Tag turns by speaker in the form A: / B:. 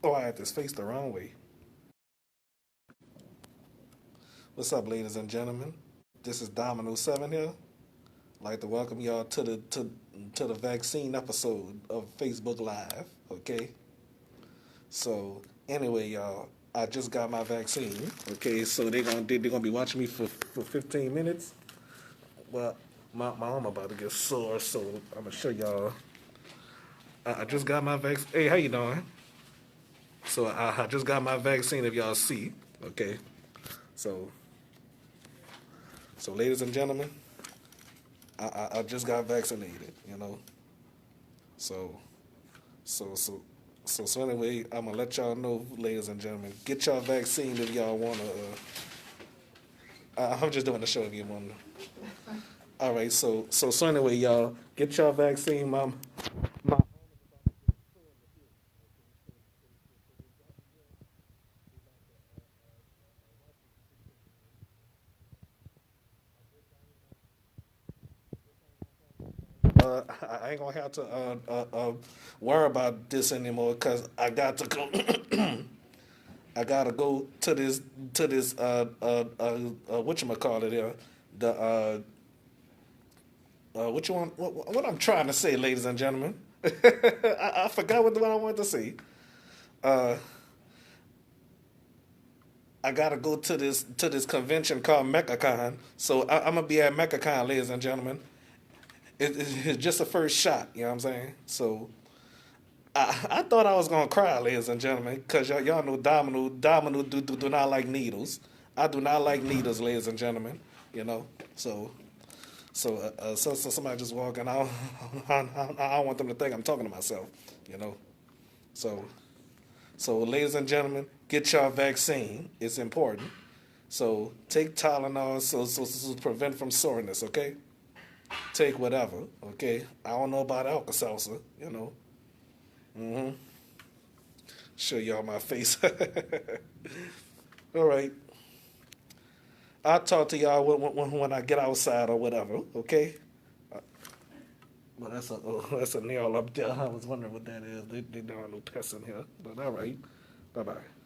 A: Oh, I had this face the wrong way. What's up, ladies and gentlemen? This is Dominoes 7 here. I'd like to welcome y'all to the vaccine episode of Facebook Live. Okay. So anyway, y'all, I just got my vaccine. Okay, so they're gonna be watching me for 15 minutes. Well, my arm about to get sore, so I'm gonna show y'all. I just got my vaccine. Hey, how you doing? So I just got my vaccine. If y'all see, okay. So ladies and gentlemen, I just got vaccinated. So so so so anyway, I'm gonna let y'all know, ladies and gentlemen, get y'all vaccine if y'all wanna. I'm just doing the show if you want. All right. So anyway, y'all get y'all vaccine, mom. My I ain't gonna have to worry about this anymore because I got to go. I gotta go to this what you call it here, the what you want what I'm trying to say, ladies and gentlemen. I forgot what I wanted to say. Uh, I gotta go to this convention called MechaCon. So I'm gonna be at MechaCon, ladies and gentlemen. It's just the first shot, you know what I'm saying? So I thought I was gonna cry, ladies and gentlemen, because y'all know Domino do not like needles. I do not like needles, ladies and gentlemen. You know, so somebody just walking out, I don't want them to think I'm talking to myself. You know, so ladies and gentlemen, get your vaccine. It's important. So take Tylenol so prevent from soreness. Okay, take whatever. Okay, I don't know about Alka-Seltzer. Show y'all my face. All right. I'll talk to y'all when I get outside or whatever, okay? Well, that's a nail up there. I was wondering what that is. They doing no pests in here. But all right. Bye-bye.